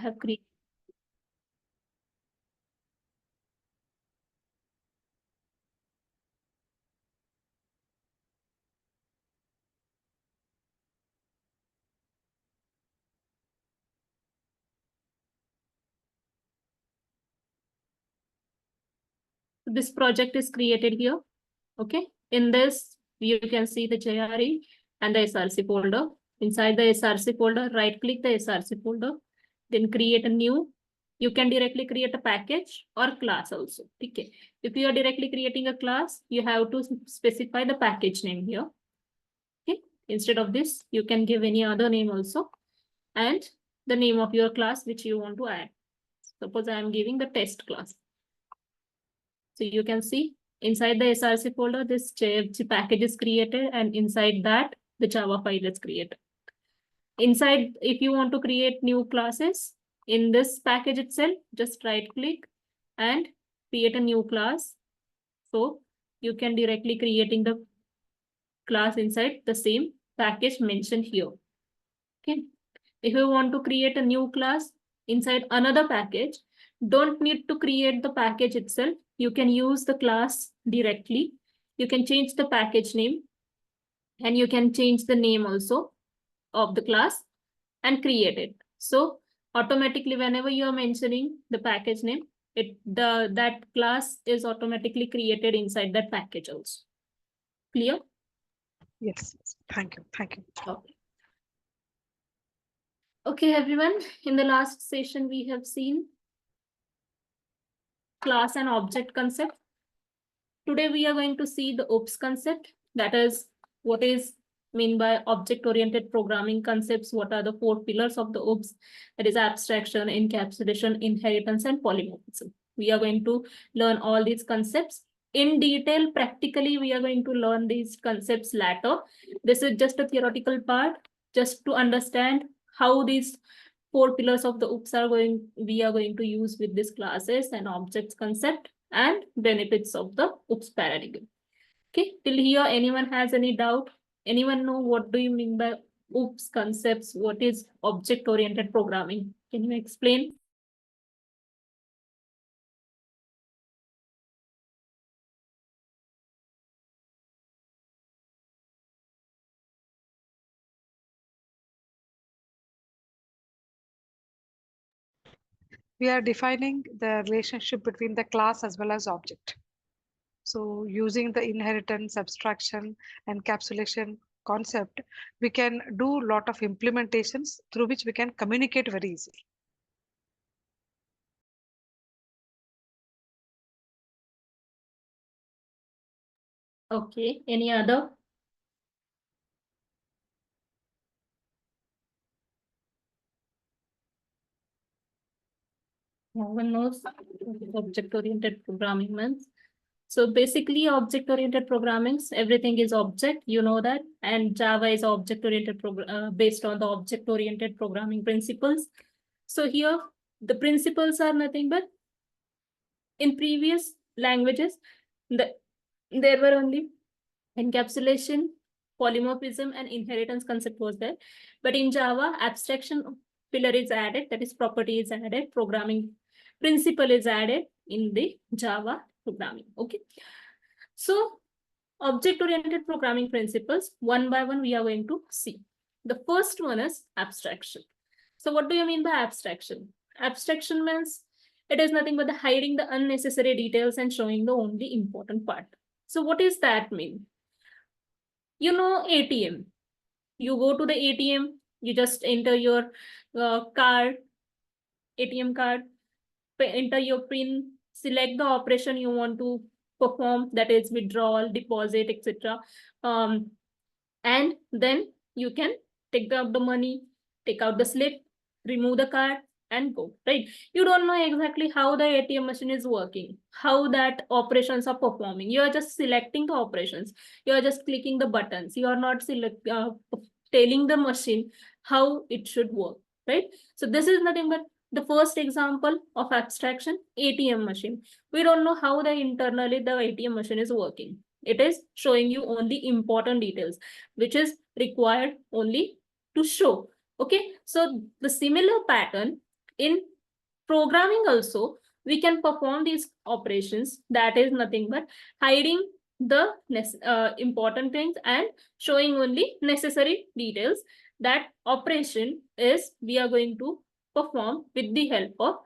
have created. This project is created here. Okay. In this, you can see the JRE and the SRC folder. Inside the SRC folder, right click the SRC folder, then create a new. You can directly create a package or class also. Okay. If you are directly creating a class, you have to specify the package name here. Okay. Instead of this, you can give any other name also and the name of your class which you want to add. Suppose I am giving the test class. So you can see inside the SRC folder, this JFG package is created, and inside that, the Java file is created. Inside, if you want to create new classes in this package itself, just right click and create a new class. So you can directly creating the class inside the same package mentioned here. Okay. If you want to create a new class inside another package, don't need to create the package itself. You can use the class directly. You can change the package name and you can change the name also of the class and create it. So automatically, whenever you are mentioning the package name, that class is automatically created inside that package also. Clear? Yes. Thank you. Thank you. Okay. Okay, everyone. In the last session, we have seen class and object concept. Today, we are going to see the OOPS concept. That is, what is mean by object-oriented programming concepts? What are the 4 pillars of the OOPS? That is abstraction, encapsulation, inheritance, and polymorphism. We are going to learn all these concepts in detail. Practically, we are going to learn these concepts later. This is just a theoretical part, just to understand how these 4 pillars of the OOPS we are going to use with these classes and objects concept and benefits of the OOPS paradigm. Okay, till here, anyone has any doubt? Anyone know what do you mean by OOPS concepts? What is object-oriented programming? Can you explain? We are defining the relationship between the class as well as object. So using the inheritance, abstraction, encapsulation concept, we can do a lot of implementations through which we can communicate very easily. Okay, any other? No one knows what object-oriented programming means. So basically, object-oriented programming, everything is object, you know that, and Java is object-oriented based on the object-oriented programming principles. So here, the principles are nothing but in previous languages, there were only encapsulation, polymorphism, and inheritance concept was there. But in Java, abstraction pillar is added, that is property is added, programming principle is added in the Java programming. Okay. So object-oriented programming principles, one by one, we are going to see. The first one is abstraction. So what do you mean by abstraction? Abstraction means it is nothing but hiding the unnecessary details and showing the only important part. So what does that mean? You know, ATM. You go to the ATM, you just enter your card, ATM card, enter your PIN, select the operation you want to perform, that is withdrawal, deposit, etc. And then you can take out the money, take out the slip, remove the card, and go, right? You don't know exactly how the ATM machine is working, how that operations are performing. You are just selecting the operations. You are just clicking the buttons. You are not telling the machine how it should work, right? So this is nothing but the first example of abstraction, ATM machine. We don't know how internally the ATM machine is working. It is showing you only important details, which is required only to show. Okay, so the similar pattern in programming also, we can perform these operations. That is nothing but hiding the important things and showing only necessary details. That operation is we are going to perform with the help of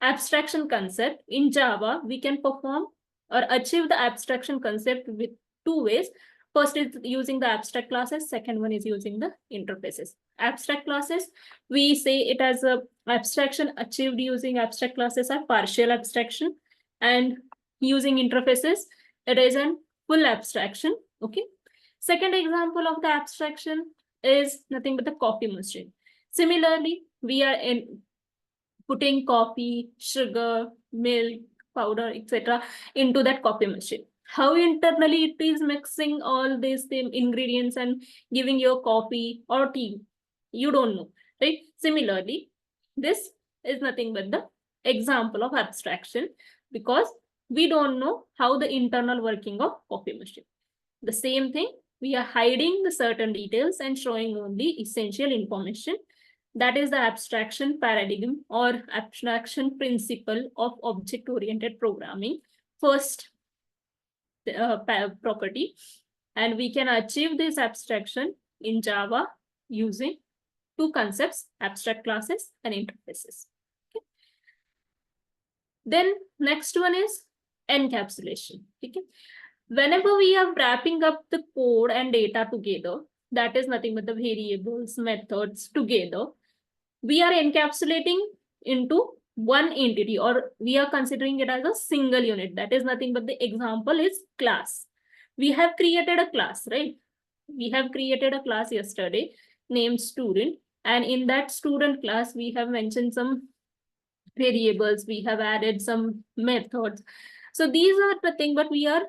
abstraction concept. In Java, we can perform or achieve the abstraction concept with two ways. First is using the abstract classes. Second one is using the interfaces. Abstract classes, we say it as a abstraction achieved using abstract classes are partial abstraction, and using interfaces, it is a full abstraction. Okay. Second example of the abstraction is nothing but the coffee machine. Similarly, we are putting coffee, sugar, milk, powder, etc. into that coffee machine. How internally it is mixing all these ingredients and giving your coffee or tea, you don't know, right? Similarly, this is nothing but the example of abstraction, because we don't know how the internal working of coffee machine. The same thing, we are hiding the certain details and showing only essential information. That is the abstraction paradigm or abstraction principle of object-oriented programming. First property, and we can achieve this abstraction in Java using two concepts, abstract classes and interfaces. Okay. Then next one is encapsulation. Okay. Whenever we are wrapping up the code and data together, that is nothing but the variables, methods together, we are encapsulating into one entity, or we are considering it as a single unit. That is nothing but the example is class. We have created a class, right? We have created a class yesterday named student, and in that student class, we have mentioned some variables, we have added some methods. So these are the thing, but we are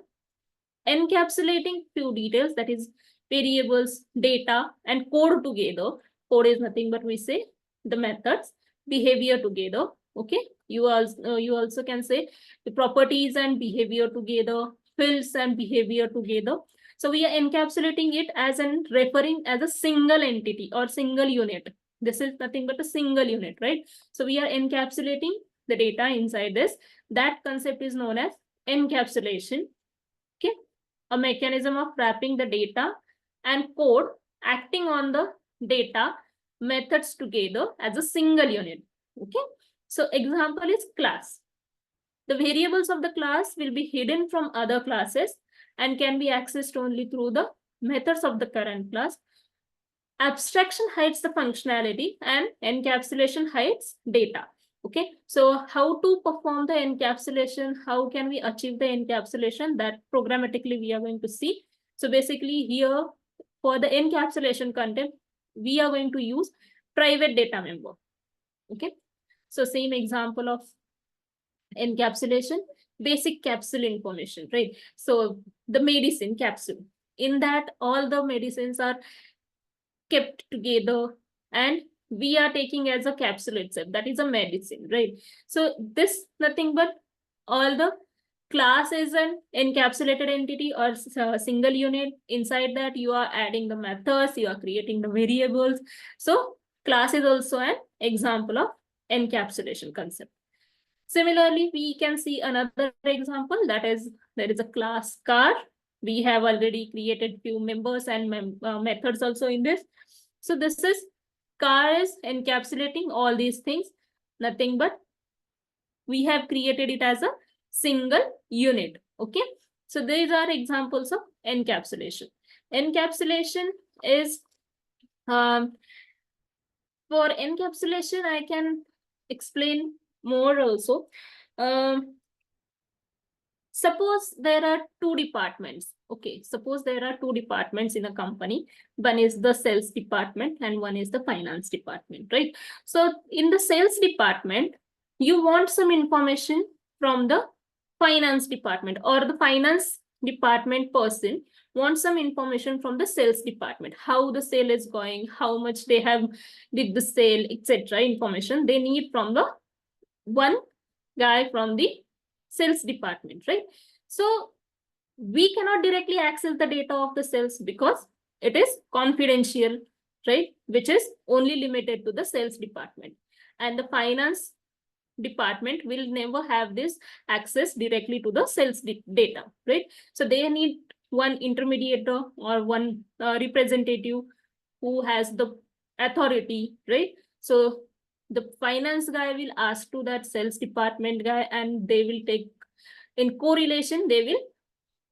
encapsulating few details, that is variables, data, and code together. Code is nothing but we say the methods, behavior together. Okay, you also can say the properties and behavior together, fields and behavior together. So we are encapsulating it as an referring as a single entity or single unit. This is nothing but a single unit, right? So we are encapsulating the data inside this. That concept is known as encapsulation. Okay, a mechanism of wrapping the data and code acting on the data methods together as a single unit. Okay, so example is class. The variables of the class will be hidden from other classes and can be accessed only through the methods of the current class. Abstraction hides the functionality and encapsulation hides data. Okay, so how to perform the encapsulation, how can we achieve the encapsulation, that programmatically we are going to see. So basically here for the encapsulation content, we are going to use private data member. Okay, so same example of encapsulation, basic capsule information, right? So the medicine capsule, in that all the medicines are kept together and we are taking as a capsule itself, that is a medicine, right? So this nothing but all the class is an encapsulated entity or a single unit. Inside that you are adding the methods, you are creating the variables. So class is also an example of encapsulation concept. Similarly, we can see another example, that is there is a class car. We have already created few members and methods also in this. So this is car is encapsulating all these things, nothing but we have created it as a single unit. Okay, so these are examples of encapsulation. Encapsulation is for encapsulation I can explain more also. Suppose there are two departments. Okay, suppose there are two departments in a company. One is the sales department and one is the finance department, right? So in the sales department, you want some information from the finance department, or the finance department person wants some information from the sales department. How the sale is going, how much they have did the sale, etc. Information they need from the one guy from the sales department, right? So we cannot directly access the data of the sales because it is confidential, right? Which is only limited to the sales department. and the finance department will never have this access directly to the sales data, right? So they need one intermediator or one representative who has the authority, right? So the finance guy will ask to that sales department guy, and they will take in correlation, they will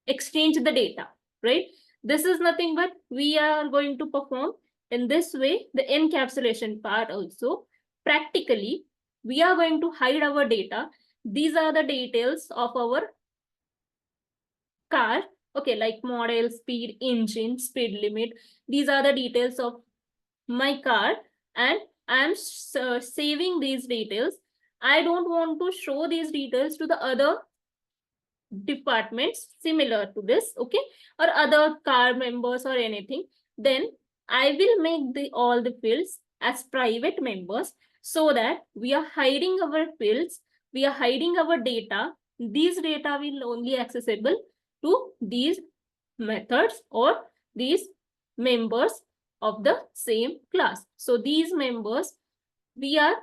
exchange the data, right? This is nothing but we are going to perform in this way the encapsulation part also. Practically, we are going to hide our data. These are the details of our car, okay, like model, speed, engine, speed limit. These are the details of my car, and I am saving these details. I don't want to show these details to the other departments similar to this, okay, or other car members or anything. Then I will make all the fields as private members, so that we are hiding our fields, we are hiding our data. These data will only accessible to these methods or these members of the same class. So these members, we are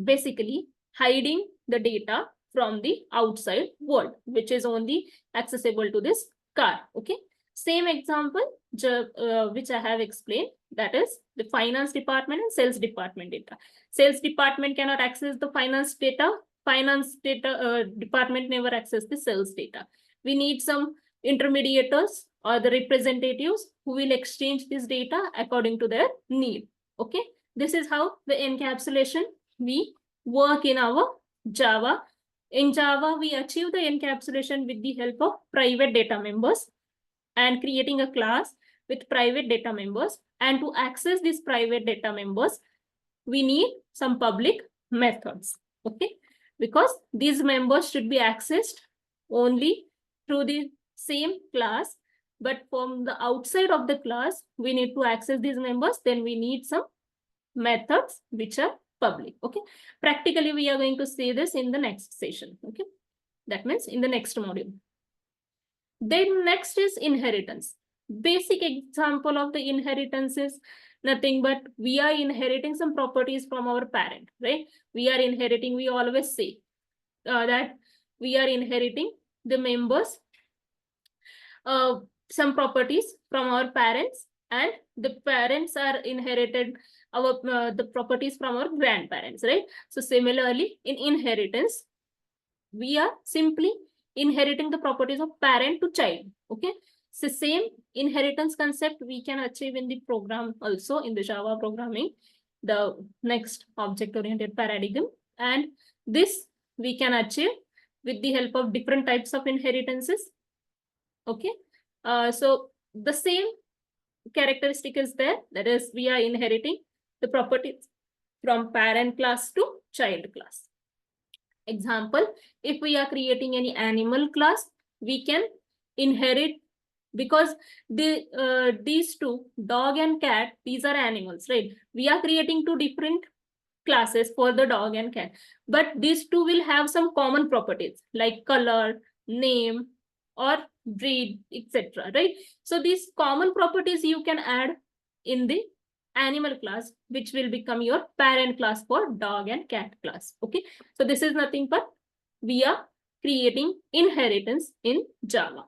basically hiding the data from the outside world, which is only accessible to this car, okay? Same example, which I have explained, that is the finance department and sales department data. Sales department cannot access the finance data. Finance data department never access the sales data. We need some intermediators or the representatives who will exchange this data according to their need, okay? This is how the encapsulation we work in our Java. In Java, we achieve the encapsulation with the help of private data members and creating a class with private data members. And to access these private data members, we need some public methods, okay? Because these members should be accessed only through the same class, but from the outside of the class, we need to access these members. Then we need some methods which are public, okay? Practically, we are going to see this in the next session, okay? That means in the next module. Then next is inheritance. Basic example of the inheritance is nothing but we are inheriting some properties from our parent, right? We are inheriting, we always say that we are inheriting the members, some properties from our parents, and the parents are inherited our the properties from our grandparents, right? So similarly, in inheritance, we are simply inheriting the properties of parent to child, okay? So same inheritance concept we can achieve in the program also, in the Java programming, the next object-oriented paradigm. And this we can achieve with the help of different types of inheritances, okay? So the same characteristic is there, that is we are inheriting the properties from parent class to child class. Example, if we are creating any animal class, we can inherit, because these two, dog and cat, these are animals, right? We are creating two different classes for the dog and cat, but these two will have some common properties like color, name, or breed, etc., right? So these common properties you can add in the animal class, which will become your parent class for dog and cat class, okay? So this is nothing but we are creating inheritance in Java.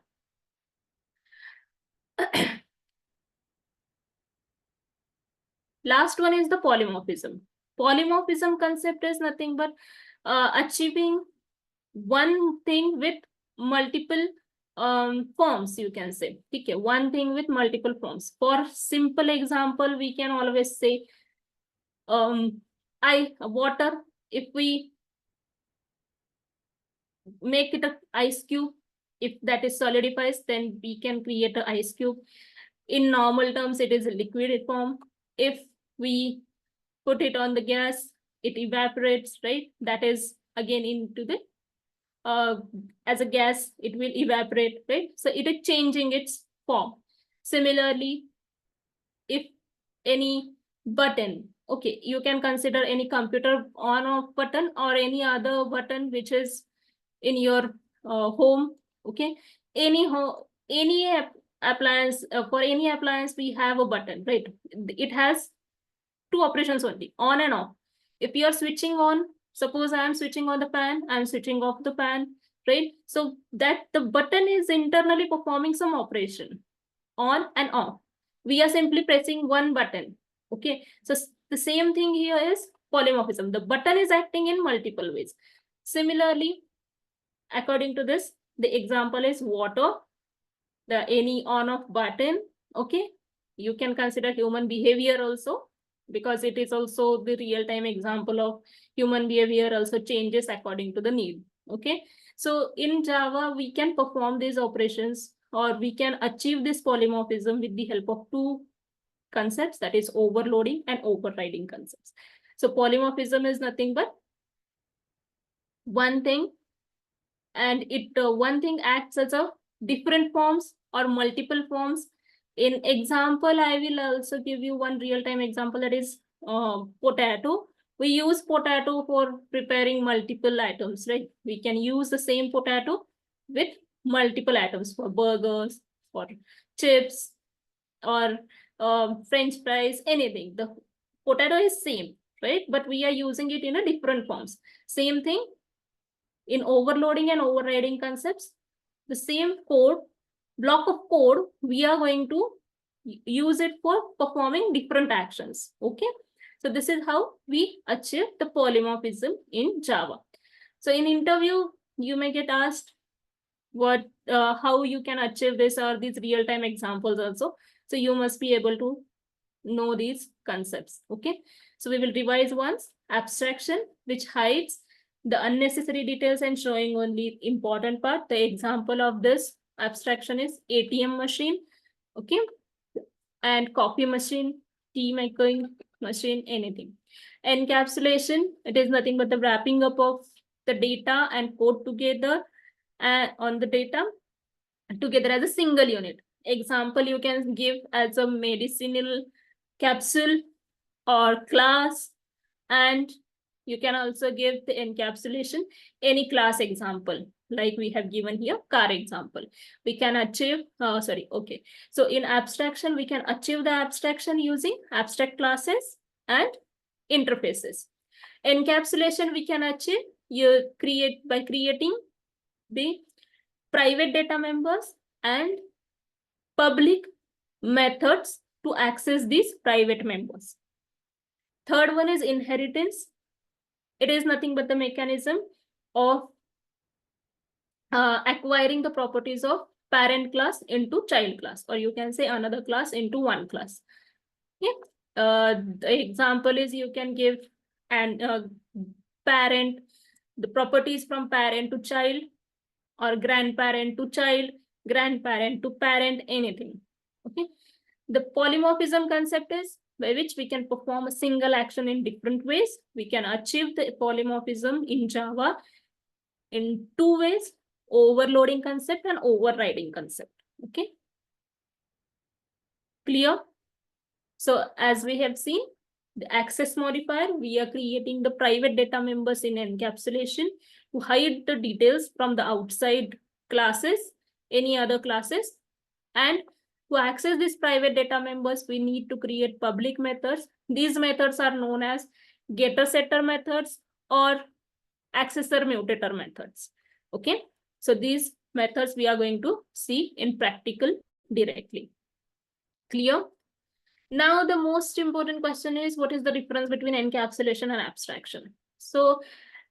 Last one is the polymorphism. Polymorphism concept is nothing but achieving one thing with multiple forms, you can say. Okay, one thing with multiple forms. For simple example, we can always say water. If we make it a ice cube, if that is solidifies, then we can create an ice cube. In normal terms, it is a liquid form. If we put it on the gas, it evaporates, right? That is again into the as a gas, it will evaporate, right? So it is changing its form. Similarly, if any button, okay, you can consider any computer on off button or any other button which is in your home, okay? Any appliance, for any appliance we have a button, right? It has two operations only, on and off. If you are switching on, suppose I am switching on the fan, I am switching off the fan, right? So that the button is internally performing some operation, on and off. We are simply pressing one button. Okay, so the same thing here is polymorphism. The button is acting in multiple ways. Similarly, according to this, the example is water, the any on off button. Okay, you can consider human behavior also, because it is also the real-time example of human behavior also changes according to the need. Okay, so in Java, we can perform these operations, or we can achieve this polymorphism with the help of two concepts, that is overloading and overriding concepts. So polymorphism is nothing but one thing, and it one thing acts as a different forms or multiple forms. In example, I will also give you one real-time example, that is potato. We use potato for preparing multiple items, right? We can use the same potato with multiple items for burgers, for chips, or French fries, anything. The potato is same, right? But we are using it in a different forms. Same thing in overloading and overriding concepts. The same code, block of code, we are going to use it for performing different actions. Okay, so this is how we achieve the polymorphism in Java. So in interview, you may get asked what how you can achieve this, or these real-time examples also. So you must be able to know these concepts. Okay, so we will revise once. Abstraction, which hides the unnecessary details and showing only important part. The example of this abstraction is ATM machine. Okay, and coffee machine, tea making machine, anything. Encapsulation, it is nothing but the wrapping up of the data and code together on the data together as a single unit. Example you can give as a medicinal capsule or class, and you can also give the encapsulation any class example, like we have given here car example. We can achieve okay, so in abstraction we can achieve the abstraction using abstract classes and interfaces. Encapsulation we can achieve by creating the private data members and public methods to access these private members. Third one is inheritance. It is nothing but the mechanism of acquiring the properties of parent class into child class, or you can say another class into one class. Yeah. The example is you can give an parent, the properties from parent to child, or grandparent to child, grandparent to parent, anything. Okay. The polymorphism concept is by which we can perform a single action in different ways. We can achieve the polymorphism in Java in two ways: overloading concept and overriding concept. Okay, clear? So as we have seen, the access modifier, we are creating the private data members in encapsulation to hide the details from the outside classes, any other classes. And to access these private data members, we need to create public methods. These methods are known as getter setter methods or accessor mutator methods. Okay, so these methods we are going to see in practical directly. Clear? Now the most important question is, what is the difference between encapsulation and abstraction? So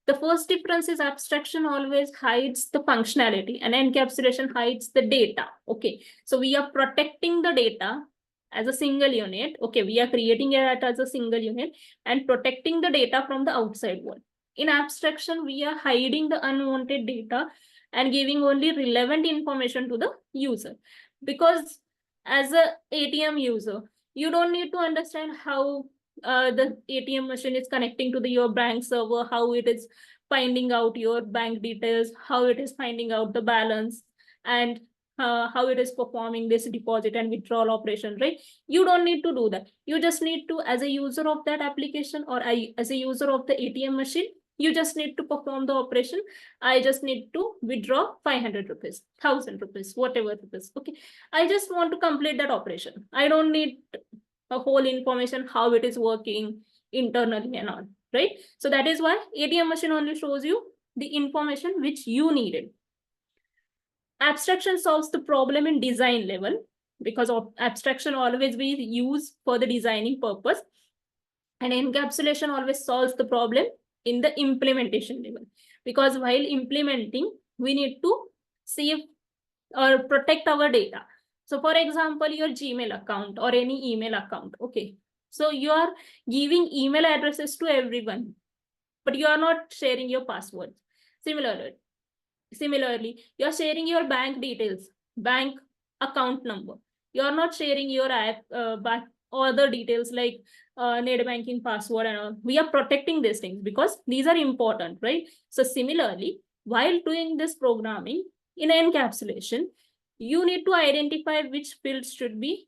the first difference is abstraction always hides the functionality and encapsulation hides the data. Okay, so we are protecting the data as a single unit. Okay, we are creating it as a single unit and protecting the data from the outside world. In abstraction, we are hiding the unwanted data and giving only relevant information to the user. Because as a ATM user, you don't need to understand how the ATM machine is connecting to your bank server, how it is finding out your bank details, how it is finding out the balance, and how it is performing this deposit and withdrawal operation, right? You don't need to do that. You just need to, as a user of that application, or as a user of the ATM machine, you just need to perform the operation. I just need to withdraw 500 rupees, 1000 rupees, whatever it is. Okay, I just want to complete that operation. I don't need a whole information how it is working internally and all. right? So that is why ATM machine only shows you the information which you needed. Abstraction solves the problem in design level, because of abstraction always we use for the designing purpose, and encapsulation always solves the problem in the implementation level, because while implementing we need to save or protect our data. So for example, your Gmail account or any email account, okay, so you are giving email addresses to everyone, but you are not sharing your passwords. Similarly, you are sharing your bank details, bank account number. You are not sharing your app, other details like net banking password and all. We are protecting these things because these are important, right? So similarly, while doing this programming in encapsulation, you need to identify which fields should be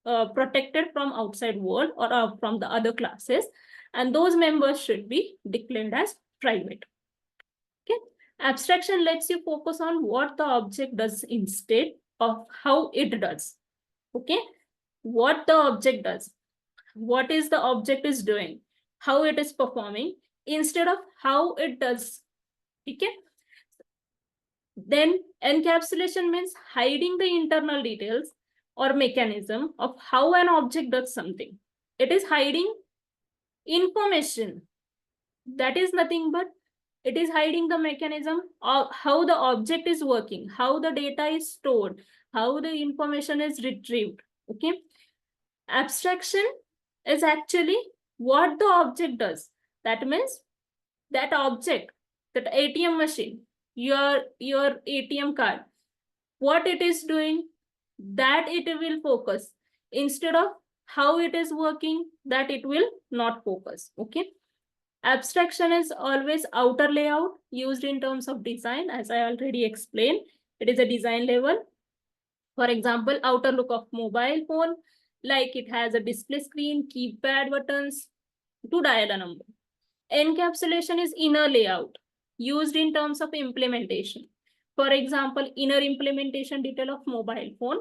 protected from outside world or from the other classes, and those members should be declared as private. Okay. Abstraction lets you focus on what the object does instead of how it does. Okay. What the object does, what is the object is doing, how it is performing, instead of how it does. Okay. Then encapsulation means hiding the internal details or mechanism of how an object does something. It is hiding information. That is nothing but it is hiding the mechanism of how the object is working, how the data is stored, how the information is retrieved. Okay. Abstraction is actually what the object does. That means that object, that ATM machine, your ATM card, what it is doing, that it will focus, instead of how it is working, that it will not focus. Okay. Abstraction is always outer layout used in terms of design, as I already explained. It is a design level. For example, outer look of mobile phone, like it has a display screen, keypad buttons to dial a number. Encapsulation is inner layout used in terms of implementation. For example, inner implementation detail of mobile phone,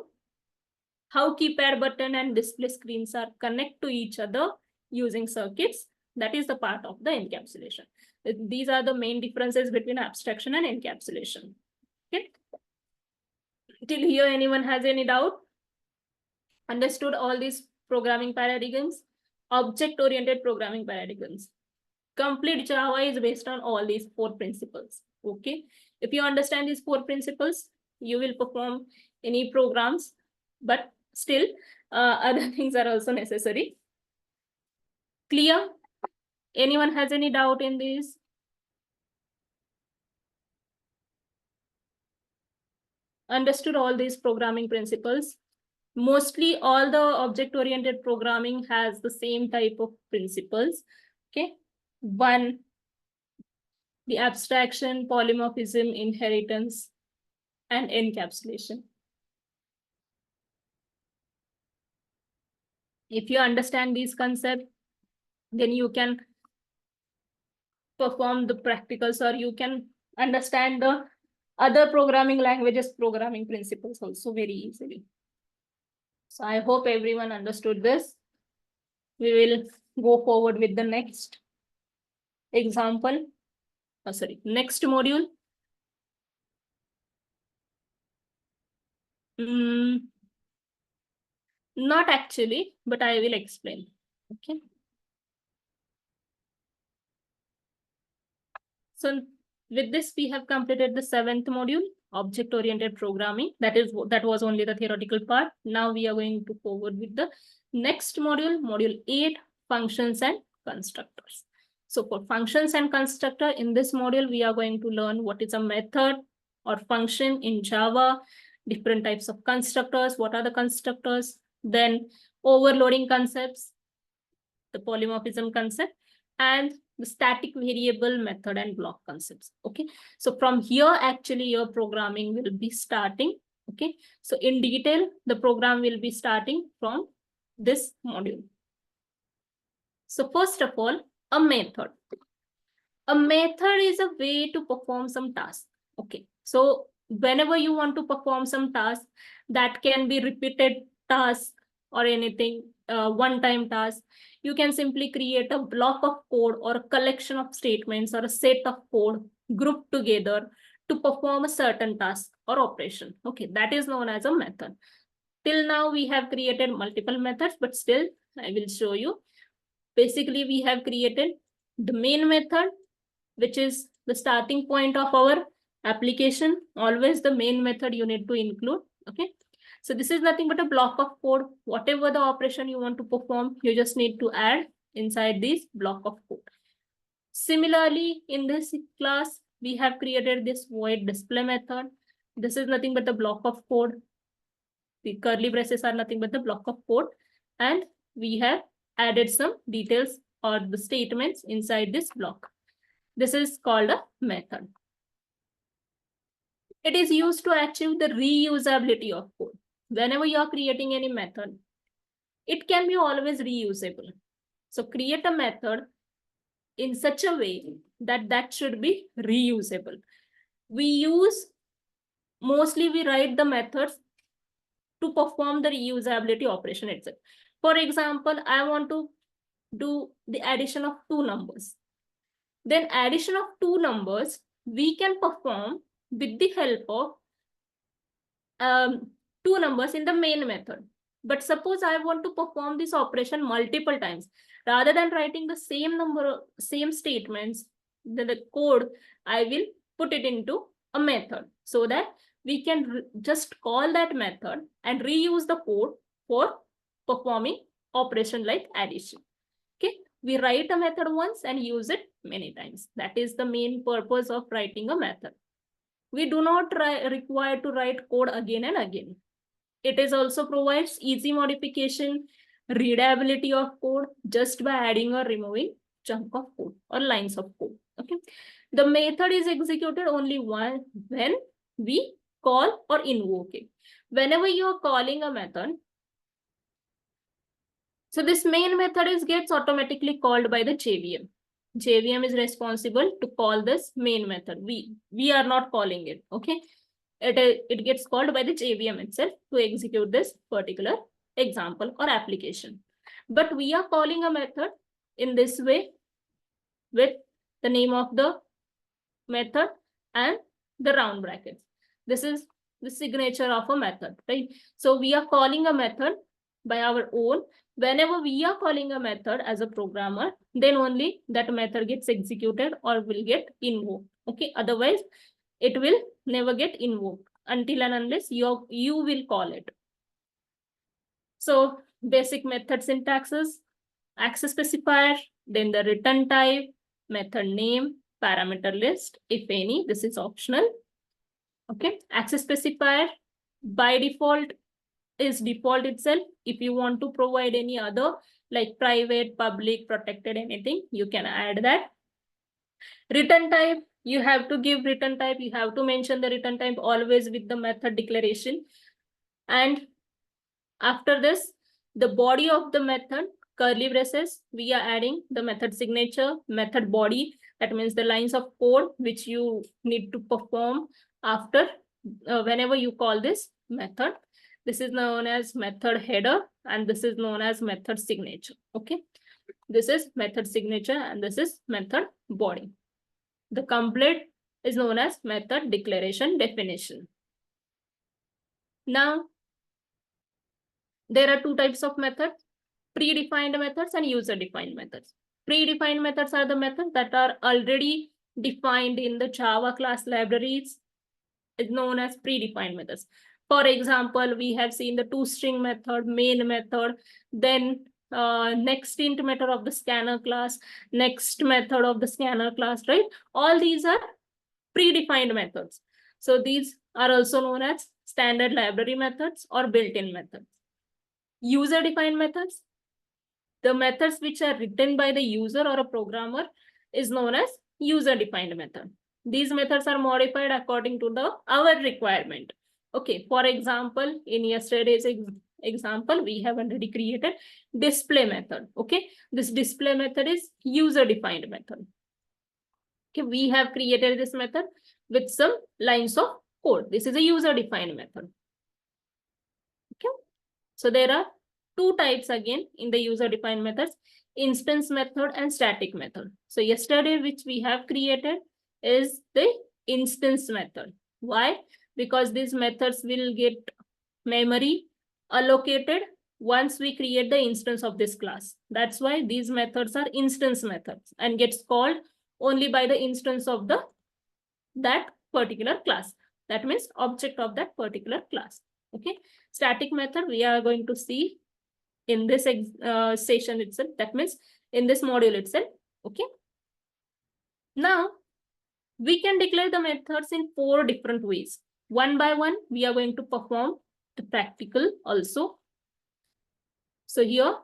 how keypad button and display screens are connect to each other using circuits. That is the part of the encapsulation. These are the main differences between abstraction and encapsulation. Okay. Till here, anyone has any doubt? Understood all these programming paradigms? Object-oriented programming paradigms. Complete Java is based on all these 4 principles. Okay. If you understand these 4 principles, you will perform any programs, but still other things are also necessary. Clear? Anyone has any doubt in this? Understood all these programming principles? Mostly all the object-oriented programming has the same type of principles. Okay. One, the abstraction, polymorphism, inheritance, and encapsulation. If you understand these concepts, then you can perform the practicals, or you can understand the other programming languages, programming principles also very easily. So I hope everyone understood this. We will go forward with the next example. Next module. Not actually, but I will explain. Okay. So with this, we have completed the 7th module, object-oriented programming. That was only the theoretical part. Now we are going to forward with the next module, module 8, functions and constructors. So for functions and constructor, in this module, we are going to learn what is a method or function in Java, different types of constructors, what are the constructors, then overloading concepts, the polymorphism concept, and the static variable method and block concepts. Okay. So from here, actually, your programming will be starting. Okay. So in detail, the program will be starting from this module. So first of all, a method. A method is a way to perform some task. Okay. So whenever you want to perform some task, that can be repeated task or anything, one-time task. You can simply create a block of code or a collection of statements or a set of code grouped together to perform a certain task or operation. Okay, that is known as a method. Till now, we have created multiple methods, but still, I will show you. Basically, we have created the main method, which is the starting point of our application. Always the main method you need to include. Okay. So this is nothing but a block of code. Whatever the operation you want to perform, you just need to add inside this block of code. Similarly, in this class, we have created this void display method. This is nothing but the block of code. The curly braces are nothing but the block of code. And we have added some details or the statements inside this block. This is called a method. It is used to achieve the reusability of code. Whenever you are creating any method, it can be always reusable. So create a method in such a way that that should be reusable. Mostly we write the methods to perform the reusability operation itself. For example, I want to do the addition of two numbers. Then addition of two numbers, we can perform with the help of two numbers in the main method. But suppose I want to perform this operation multiple times. Rather than writing the same number, same statements, the code, I will put it into a method so that we can just call that method and reuse the code for performing operation like addition. Okay, we write a method once and use it many times. That is the main purpose of writing a method. We do not require to write code again and again. It is also provides easy modification, readability of code just by adding or removing chunk of code or lines of code. Okay, the method is executed only when we call or invoke it. Whenever you are calling a method, so this main method gets automatically called by the JVM. JVM is responsible to call this main method. We are not calling it. Okay, it gets called by the JVM itself to execute this particular example or application. But we are calling a method in this way with the name of the method and the round brackets. This is the signature of a method, right? So we are calling a method by our own. Whenever we are calling a method as a programmer, then only that method gets executed or will get invoked. Okay, otherwise it will never get invoked until and unless you will call it. So basic method syntaxes, access specifier, then the return type, method name, parameter list, if any, this is optional. Okay, access specifier by default is default itself. If you want to provide any other like private, public, protected, anything, you can add that. Return type, you have to give return type. You have to mention the return type always with the method declaration. And after this, the body of the method, curly braces, we are adding the method signature, method body. That means the lines of code which you need to perform after whenever you call this method. This is known as method header and this is known as method signature. Okay, this is method signature and this is method body. The complete is known as method declaration definition. Now, there are two types of methods, predefined methods and user-defined methods. Predefined methods are the methods that are already defined in the Java class libraries, is known as predefined methods. For example, we have seen the toString method, main method, then next int method of the scanner class, next method of the scanner class, right? All these are predefined methods. So these are also known as standard library methods or built-in methods. User-defined methods, the methods which are written by the user or a programmer is known as user-defined method. These methods are modified according to our requirement. Okay, for example, in yesterday's example, we have already created display method. Okay, this display method is user-defined method. Okay, we have created this method with some lines of code. This is a user-defined method. Okay, so there are two types again in the user defined methods, instance method and static method. So yesterday, which we have created is the instance method. Why? Because these methods will get memory allocated once we create the instance of this class. That's why these methods are instance methods and gets called only by the instance of that particular class. That means object of that particular class. Okay. Static method we are going to see in this session itself. That means in this module itself. Okay. Now we can declare the methods in 4 different ways. One by one, we are going to perform the practical also. So here,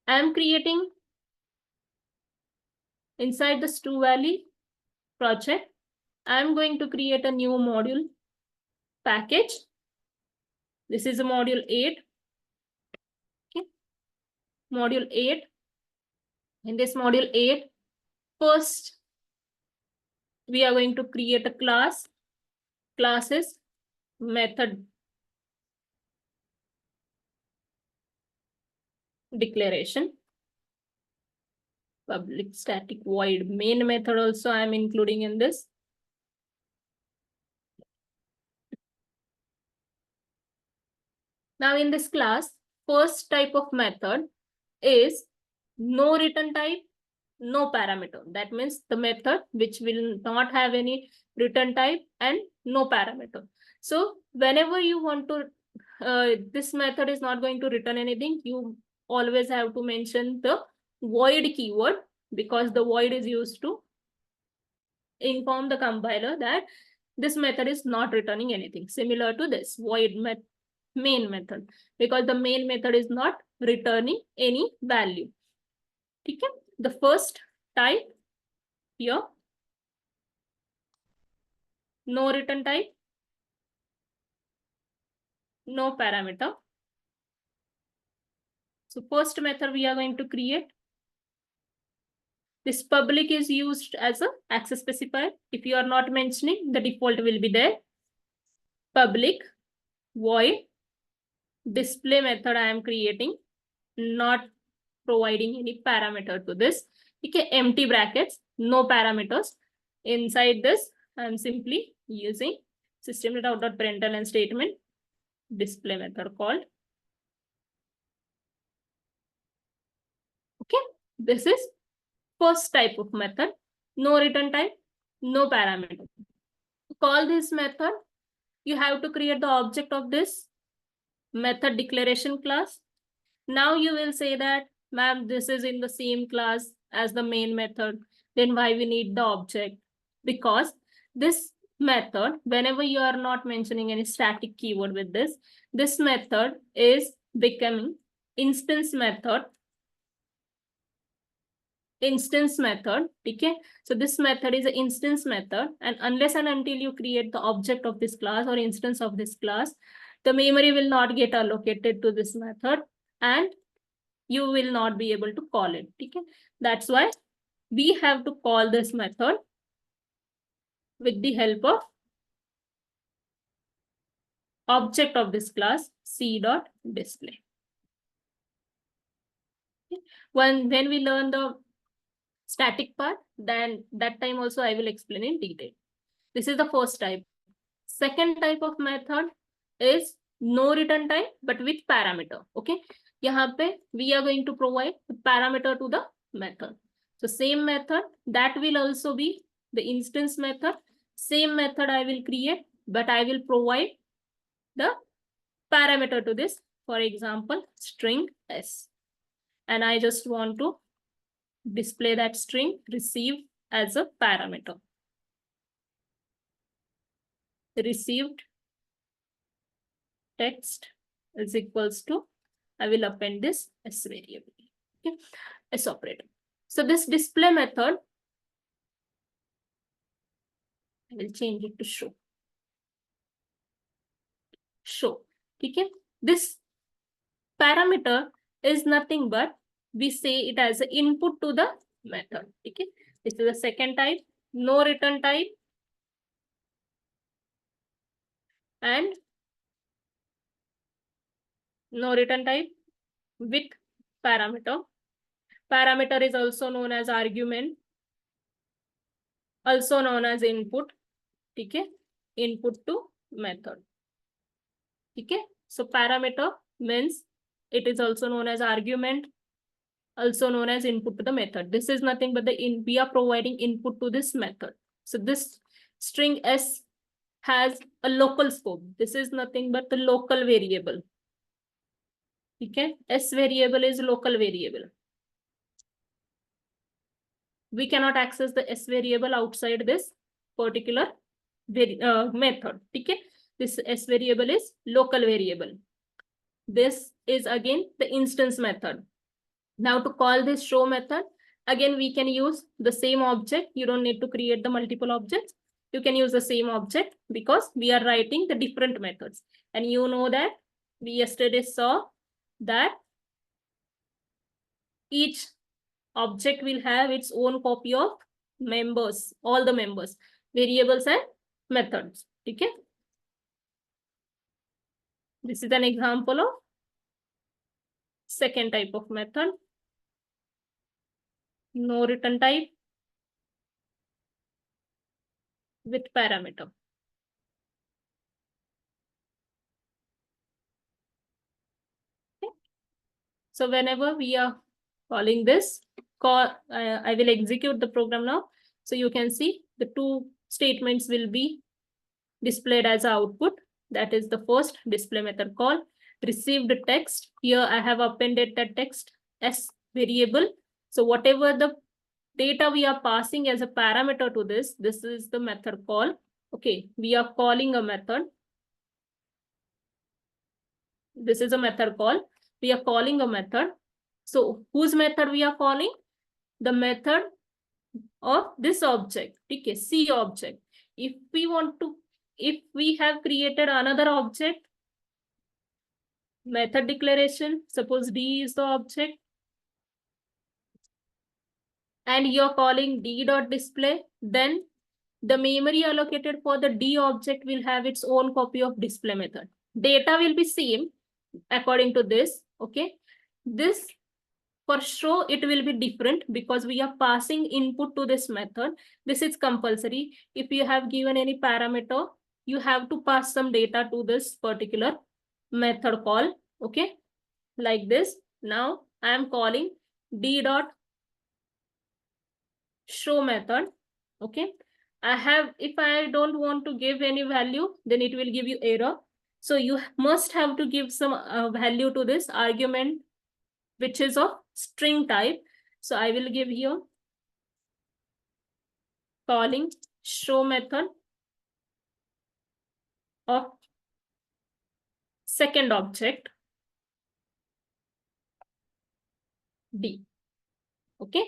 I am creating inside the StuValley project. I am going to create a new module package. This is a module 8. Okay. Module 8. In this module 8, first, we are going to create a class, classes, method declaration, public static void main method also I am including in this. Now in this class, first type of method is no return type, no parameter. That means the method which will not have any return type and no parameter. So whenever you want to, this method is not going to return anything, you always have to mention the void keyword, because the void is used to inform the compiler that this method is not returning anything, similar to this void main method, because the main method is not returning any value. Okay. The first type here, no return type, no parameter. So first method we are going to create. This public is used as a access specifier. If you are not mentioning, the default will be there. Public void display method I am creating, not providing any parameter to this. Okay, empty brackets, no parameters. Inside this, I am simply using system.out.println statement, display method called. Okay, this is first type of method, no return type, no parameter. To call this method, you have to create the object of this method declaration class. Now you will say that, ma'am, this is in the same class as the main method. Then why we need the object? Because this method, whenever you are not mentioning any static keyword with this method is becoming instance method. Okay, so this method is an instance method, and unless and until you create the object of this class or instance of this class, the memory will not get allocated to this method and you will not be able to call it. Okay, that's why we have to call this method with the help of object of this class c.display. Okay. When we learn the static part, then that time also I will explain in detail. This is the first type. Second type of method is no return type but with parameter. Okay, यहाँ पे we are going to provide the parameter to the method. So same method, that will also be the instance method. Same method I will create, but I will provide the parameter to this. For example, string s, and I just want to display that string received as a parameter. Received text is equals to, I will append this s variable. Okay, s operator. So this display method, I will change it to show. Show. Okay, this parameter is nothing but we say it as an input to the method. Okay, this is the second type, no return type, and no return type with parameter. Parameter is also known as argument, also known as input. Okay, input to method. Okay, so parameter means it is also known as argument, also known as input to the method. This is nothing but we are providing input to this method. So this string s has a local scope. This is nothing but the local variable. Okay, s variable is local variable. We cannot access the s variable outside this particular method. Okay, this s variable is local variable. This is again the instance method. Now to call this show method, again we can use the same object. You don't need to create the multiple objects. You can use the same object because we are writing the different methods. And you know that we yesterday saw that each object will have its own copy of members, all the members, variables and methods. Okay. This is an example of second type of method. No return type with parameter. Okay. So whenever we are calling this, I will execute the program now. So you can see the two statements will be displayed as output. That is the first display method call. Received text. Here I have appended the text as variable. So whatever the data we are passing as a parameter to this is the method call. Okay, we are calling a method. This is a method call. We are calling a method. So whose method we are calling? The method of this object. Okay, C object. If we have created another object, method declaration, suppose D is the object, and you're calling D.display, then the memory allocated for the D object will have its own copy of display method. Data will be same according to this. Okay, this for show it will be different because we are passing input to this method. This is compulsory. If you have given any parameter, you have to pass some data to this particular method call. Okay, like this. Now I am calling D.show method. Okay, if I don't want to give any value, then it will give you error. So you must have to give some value to this argument, which is of string type. So I will give here calling show method of second object D. Okay.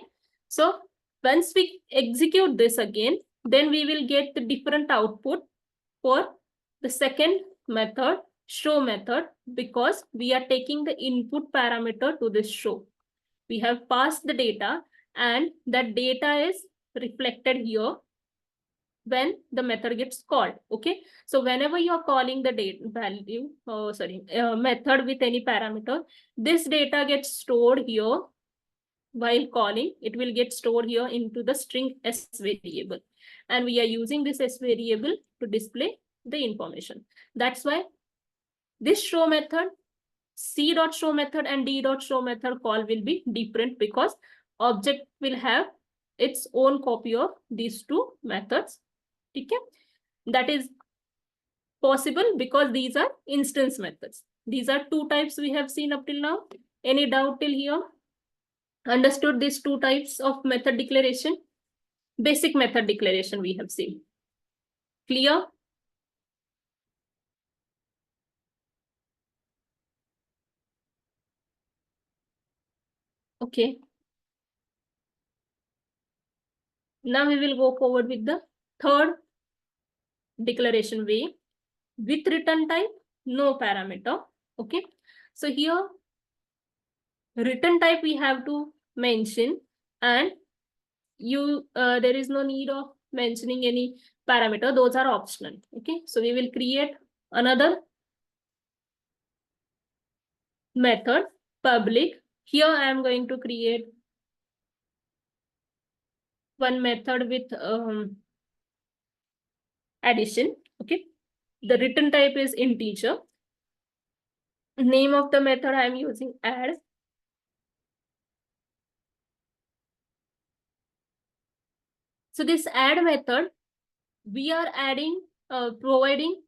So once we execute this again, then we will get the different output for the second method, show method, because we are taking the input parameter to this show. We have passed the data and that data is reflected here when the method gets called. Okay, so whenever you're calling the method with any parameter, this data gets stored here. While calling, it will get stored here into the string s variable, and we are using this s variable to display the information. That's why this show method, c.show method and d.show method call will be different, because object will have its own copy of these two methods. Okay, that is possible because these are instance methods. These are two types we have seen up till now. Any doubt till here? Understood these two types of method declaration? Basic method declaration we have seen. Clear? Okay. Now we will go forward with the third declaration way. With return type, no parameter. Okay. So here, return type we have to mention, and there is no need of mentioning any parameter. Those are optional. Okay. So we will create Another method, public. Here I am going to create one method with addition. Okay. The return type is integer. Name of the method I am using add. So this add method, we are adding, providing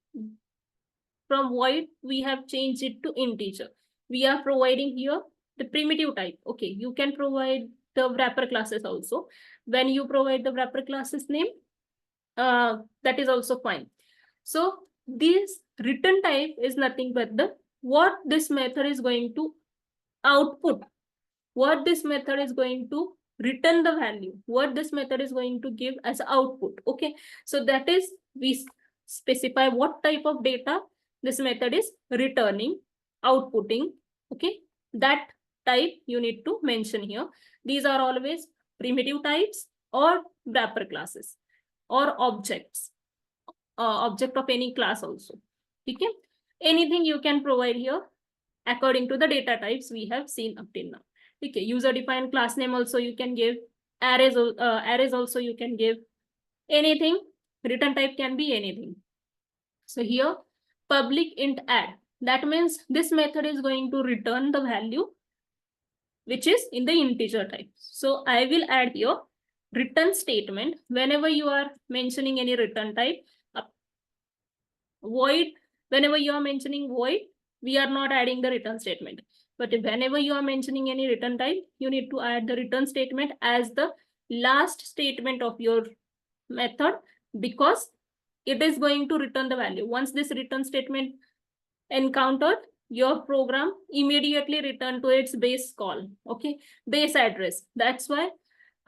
from void, we have changed it to integer. We are providing here the primitive type. Okay, you can provide the wrapper classes also. When you provide the wrapper classes name, that is also fine. So this return type is nothing but the what this method is going to output, what this method is going to return the value, what this method is going to give as output. Okay, so that is we specify what type of data this method is returning, outputting. Okay, that type you need to mention here. These are always primitive types or wrapper classes or objects, object of any class also. Okay, anything you can provide here according to the data types we have seen up till now. Okay, user defined class name also you can give, arrays also you can give, anything, return type can be anything. So here public int add, that means this method is going to return the value which is in the integer type. So I will add here return statement. Whenever you are mentioning any return type, void, whenever you are mentioning void, we are not adding the return statement. But whenever you are mentioning any return type, you need to add the return statement as the last statement of your method, because it is going to return the value. Once this return statement encountered, your program immediately return to its base call. Okay, base address. That's why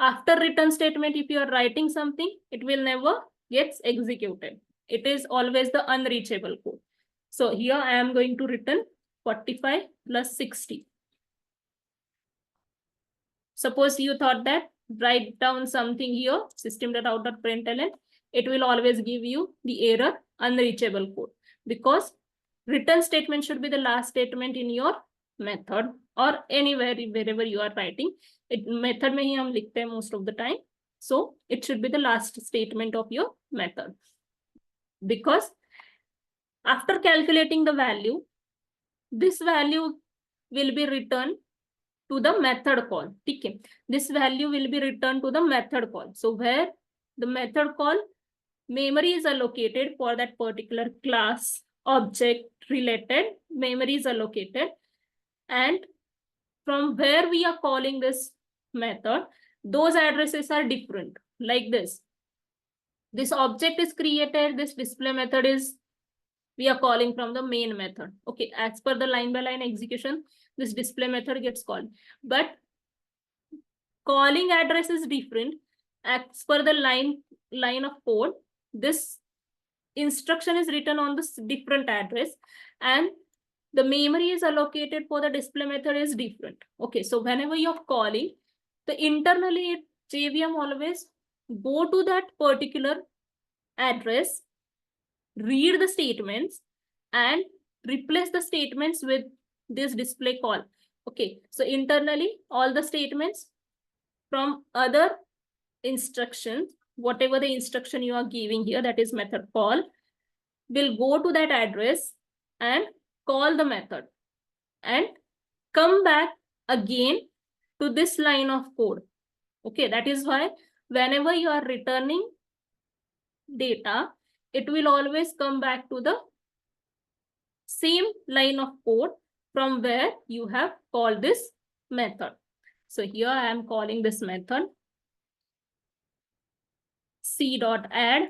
after return statement, if you are writing something, it will never gets executed. It is always the unreachable code. So here I am going to return 45 plus 60. Suppose you thought that write down something here, system.out.println, it will always give you the error unreachable code, because return statement should be the last statement in your method or anywhere wherever you are writing. It method mein hi hum likhte hain most of the time. So it should be the last statement of your method, because after calculating the value, this value will be returned to the method call. Okay, this value will be returned to the method call. So where the method call memory is allocated for that particular class object related, memory is allocated, and from where we are calling this method, those addresses are different. Like this object is created, this display method is, we are calling from the main method. Okay, as per the line by line execution, this display method gets called, but calling address is different. As per the line of code, this instruction is written on this different address, and the memory is allocated for the display method is different. Okay, so whenever you're calling, the internally JVM always go to that particular address, read the statements, and replace the statements with this display call. Okay, so internally all the statements from other instructions, whatever the instruction you are giving here, that is method call, will go to that address and call the method and come back again to this line of code. Okay, that is why whenever you are returning data, it will always come back to the same line of code from where you have called this method. So here I am calling this method c.add,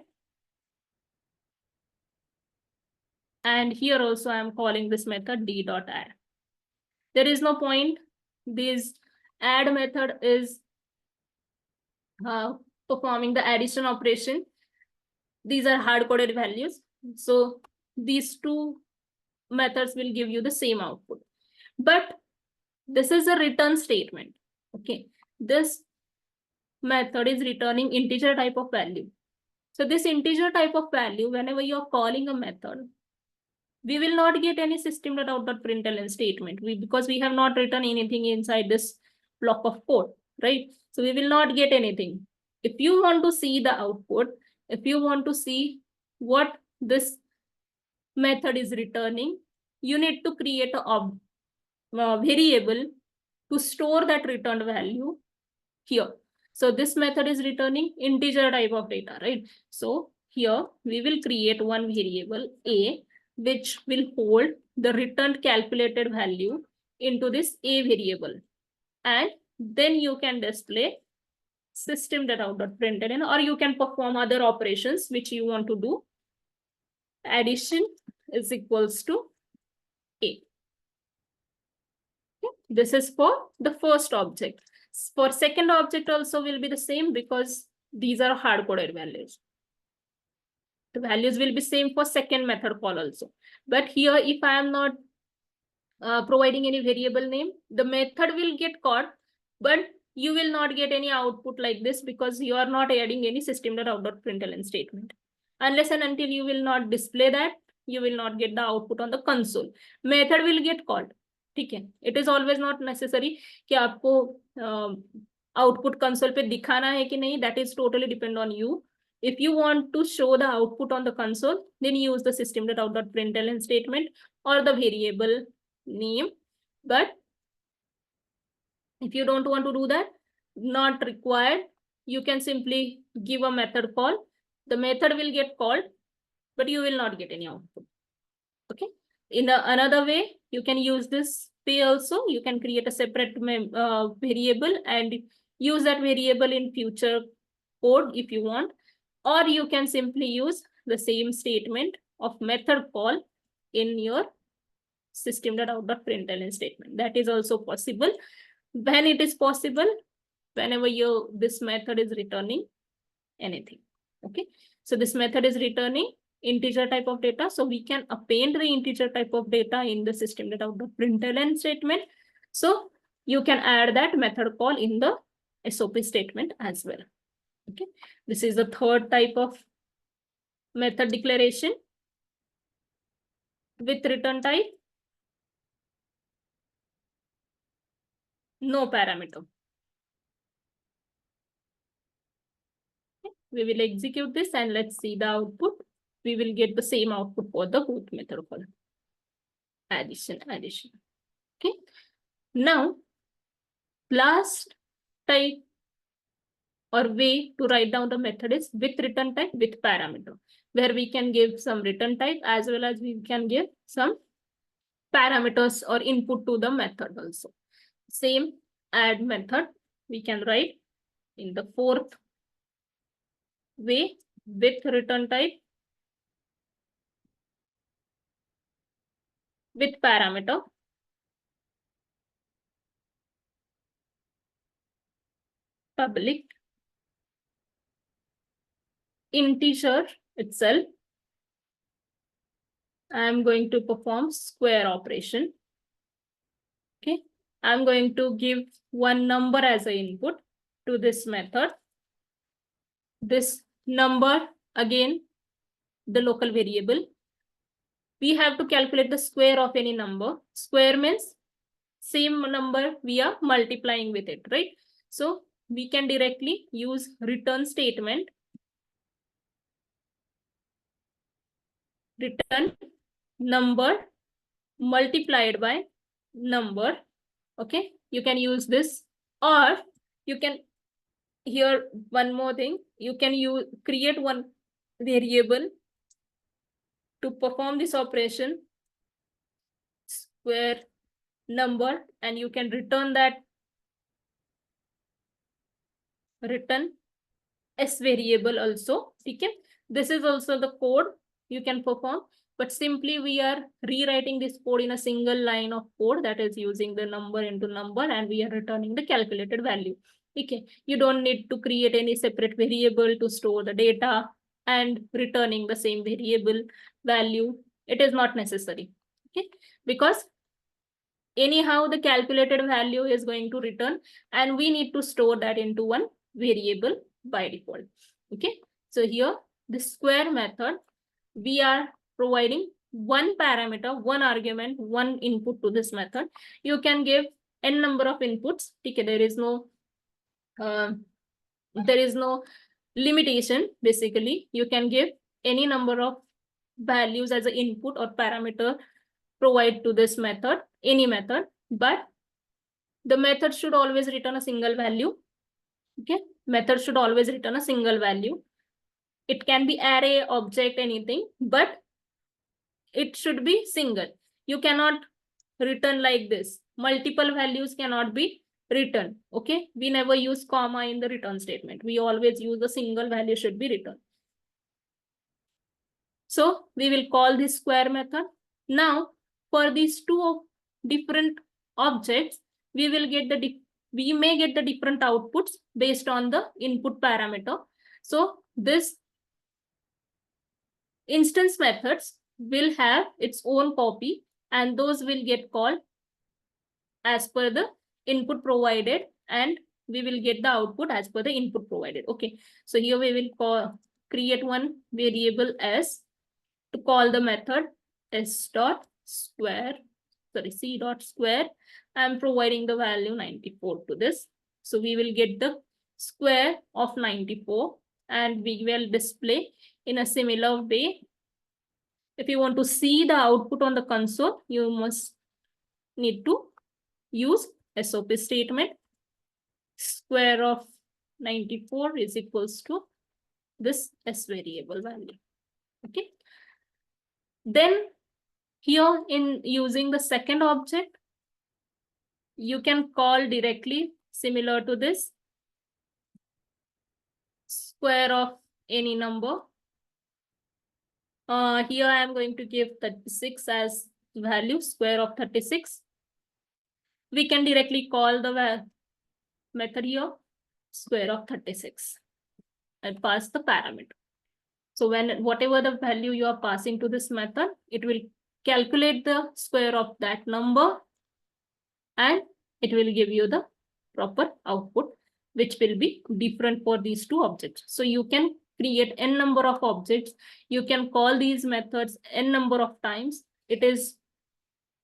and here also I am calling this method d.add. There is no point. This add method is performing the addition operation. These are hard-coded values. So these two methods will give you the same output. But this is a return statement. Okay, this method is returning integer type of value. So this integer type of value, whenever you're calling a method, we will not get any system.out.println statement because we have not written anything inside this block of code, right? So we will not get anything. If you want to see the output, if you want to see what this method is returning, you need to create a variable to store that returned value here. So this method is returning integer type of data, right? So here we will create one variable a, which will hold the returned calculated value into this a variable. And then you can display system.out.println, or you can perform other operations which you want to do. Addition is equals to a. Okay. This is for the first object. For second object also will be the same because these are hard-coded values. The values will be same for second method call also. But here, if I am not providing any variable name, the method will get called, but you will not get any output like this because you are not adding any system.out.println statement. Unless and until you will not display that, you will not get the output on the console. Method will get called. ठीक है, it is always not necessary कि आपको output console पे दिखाना है कि नहीं. That is totally depend on you. If you want to show the output on the console, then use the system.out.println statement or the variable name. But if you don't want to do that, not required, you can simply give a method call. The method will get called, but you will not get any output. Okay. In another way, you can use this pay also. You can create a separate variable and use that variable in future code if you want, or you can simply use the same statement of method call in your system.out.println statement. That is also possible. When it is possible, whenever this method is returning anything. Okay. So this method is returning integer type of data. So we can append the integer type of data in the system.out.println statement. So you can add that method call in the SOP statement as well. Okay. This is the third type of method declaration with return type. No parameter. Okay. We will execute this and let's see the output. We will get the same output for the both method call. Addition. Okay. Now, last type or way to write down the method is with return type with parameter, where we can give some return type as well as we can give some parameters or input to the method also. Same add method we can write in the fourth way with return type with parameter. Public integer itself. I am going to perform square operation. Okay. I'm going to give one number as an input to this method. This number, again, the local variable. We have to calculate the square of any number. Square means same number we are multiplying with it, right? So we can directly use return statement. Return number multiplied by number. Okay, you can use this, or you can, here one more thing, you can create one variable to perform this operation, square number, and you can return that return s variable also. Okay, this is also the code you can perform, but simply we are rewriting this code in a single line of code, that is using the number into number, and we are returning the calculated value. Okay, you don't need to create any separate variable to store the data and returning the same variable value. It is not necessary. Okay, because anyhow the calculated value is going to return and we need to store that into one variable by default. Okay, so here the square method, we are providing one parameter, one argument, one input to this method. You can give n number of inputs. Okay, there is no limitation. Basically, you can give any number of values as an input or parameter provide to this method, any method, but the method should always return a single value. Okay, method should always return a single value. It can be array, object, anything, but it should be single. You cannot return like this. Multiple values cannot be returned. Okay, we never use comma in the return statement. We always use a single value should be returned. So we will call this square method. Now for these two different objects, we may get the different outputs based on the input parameter. So this instance methods will have its own copy, and those will get called as per the input provided, and we will get the output as per the input provided. Okay, so here we will create one variable s to call the method s dot square, sorry, c dot square. I'm providing the value 94 to this. So we will get the square of 94, and we will display in a similar way. If you want to see the output on the console, you must need to use SOP statement. Square of 94 is equals to this s variable value. Okay. Then here in using the second object, you can call directly similar to this, square of any number. Here I am going to give 36 as value, square of 36. We can directly call the method here, square of 36, and pass the parameter. So when whatever the value you are passing to this method, it will calculate the square of that number, and it will give you the proper output, which will be different for these two objects. So you can create n number of objects. You can call these methods n number of times. It is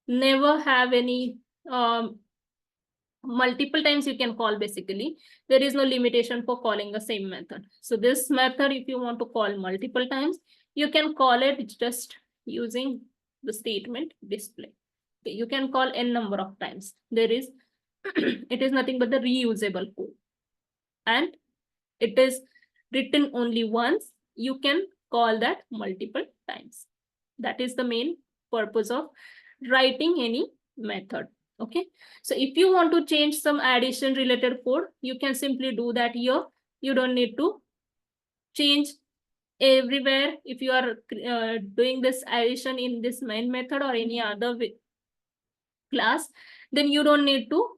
never have any multiple times you can call. Basically, there is no limitation for calling the same method. So this method, if you want to call multiple times, you can call it just using the statement display. Okay, you can call n number of times. There is it is nothing but the reusable code, and it is written only once. You can call that multiple times. That is the main purpose of writing any method. Okay, so if you want to change some addition related code, you can simply do that here. You don't need to change everywhere. If you are doing this addition in this main method or any other class, then you don't need to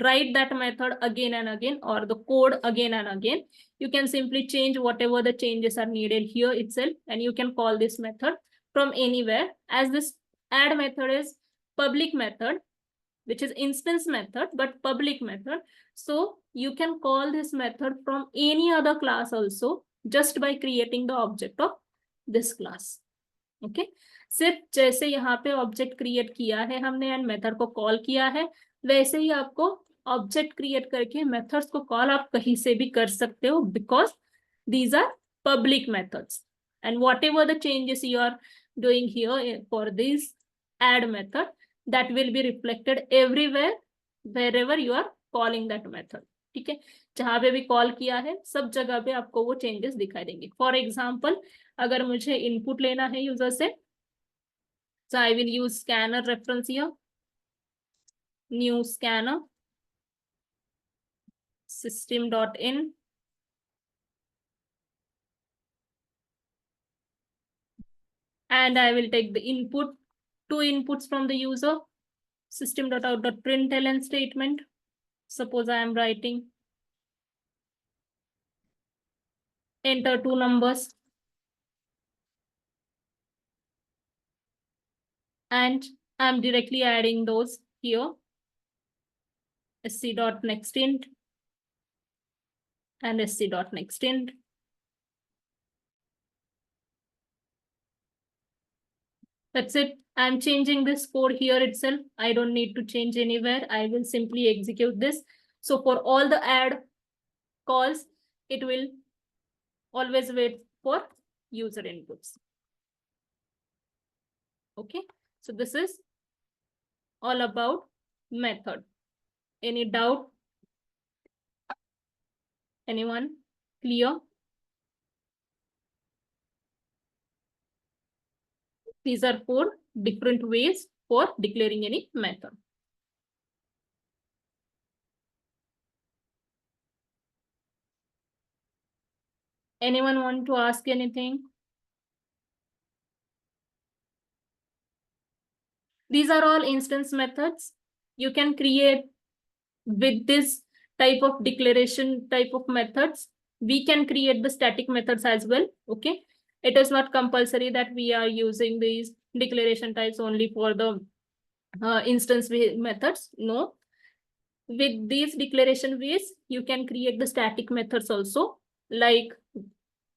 write that method again and again, or the code again and again. You can simply change whatever the changes are needed here itself, and you can call this method from anywhere. As this add method is public method, which is instance method, but public method. So you can call this method from any other class also, just by creating the object of this class. Okay, सिर्फ जैसे यहाँ पे object create किया है हमने and method को call किया है, वैसे ही आपको ऑब्जेक्ट क्रिएट करके मेथड्स को कॉल आप कहीं से भी कर सकते हो, because these are public methods, and whatever the changes you are doing here for this add method, that will be reflected everywhere wherever you are calling that method. ठीक है, जहां पे भी कॉल किया है सब जगह पे आपको वो चेंजेस दिखाई देंगे. फॉर एग्जाम्पल, अगर मुझे इनपुट लेना है यूजर से, so I will use scanner reference here, new scanner, system.in, and I will take the input, two inputs from the user, system.out.println statement. Suppose I am writing enter two numbers, and I'm directly adding those here, sc.nextInt and sc.nextInt. That's it. I'm changing this code here itself. I don't need to change anywhere. I will simply execute this. So for all the add calls, it will always wait for user inputs. Okay, so this is all about method. Any doubt? Anyone? Clear? These are 4 different ways for declaring any method. Anyone want to ask anything? These are all instance methods. You can create with this type of declaration type of methods. We can create the static methods as well. Okay. It is not compulsory that we are using these declaration types only for the instance methods. No. With these declaration ways, you can create the static methods also, like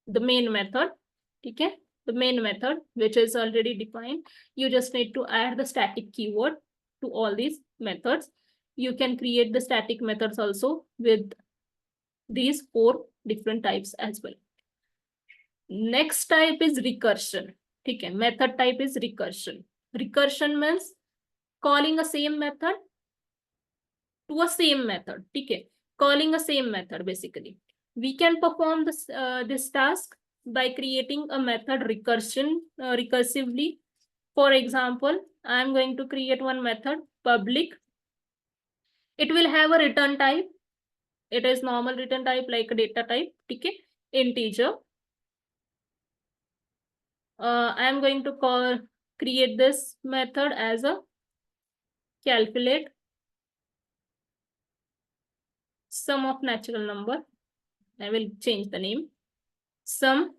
the main method. Okay. The main method, which is already defined. You just need to add the static keyword to all these methods. You can create the static methods also with these 4 different types as well. Next type is recursion. Okay. Method type is recursion. Recursion means calling a same method to a same method. Okay. Calling a same method basically. We can perform this task by creating a method recursively. For example, I'm going to create one method, public. It will have a return type. It is normal return type like a data type, okay, integer. I'm going to create this method as a calculate sum of natural number. I will change the name. Sum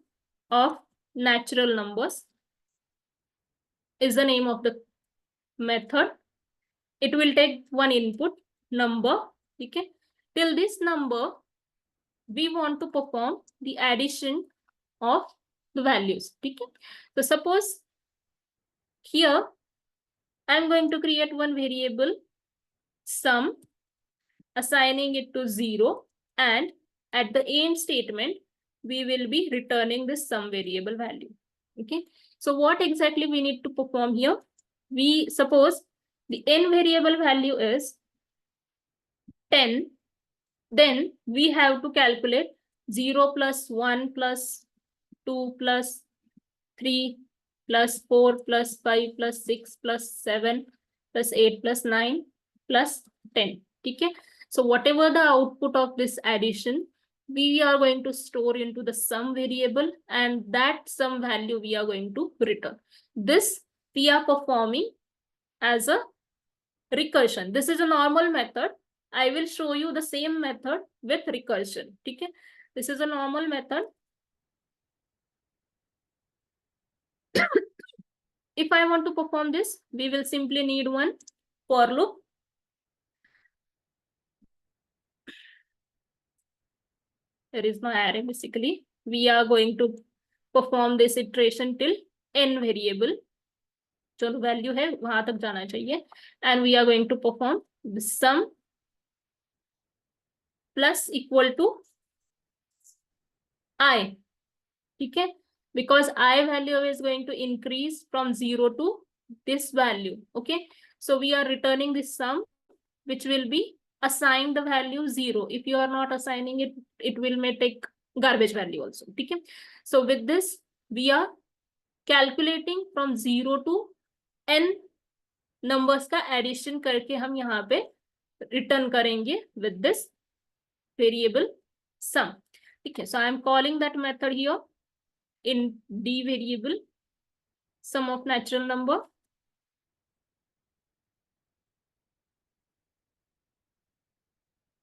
of natural numbers is the name of the method. It will take one input number. Okay. Till this number, we want to perform the addition of the values. Okay. So suppose here I'm going to create one variable sum, assigning it to 0, and at the end statement, we will be returning this sum variable value. Okay. So what exactly we need to perform here? We suppose the n variable value is 10. Then we have to calculate 0 plus 1 plus 2 plus 3 plus 4 plus 5 plus 6 plus 7 plus 8 plus 9 plus 10. Okay. So whatever the output of this addition, we are going to store into the sum variable, and that sum value we are going to return. This we are performing as a recursion. This is a normal method. I will show you the same method with recursion. Okay. This is a normal method. If I want to perform this, we will simply need one for loop. There is no array basically. We are going to perform this iteration till n variable. जो value है वहां तक जाना चाहिए. And we are going to perform the sum plus equal to I. Okay. Because I value is going to increase from 0 to this value. Okay. So we are returning this sum, which will be assigned the value 0. If you are not assigning it, it will may take garbage value also. Okay. So with this, we are calculating from 0 to n numbers का addition करके हम यहाँ पे return करेंगे with this variable sum. Okay. So I am calling that method here in D variable, sum of natural number.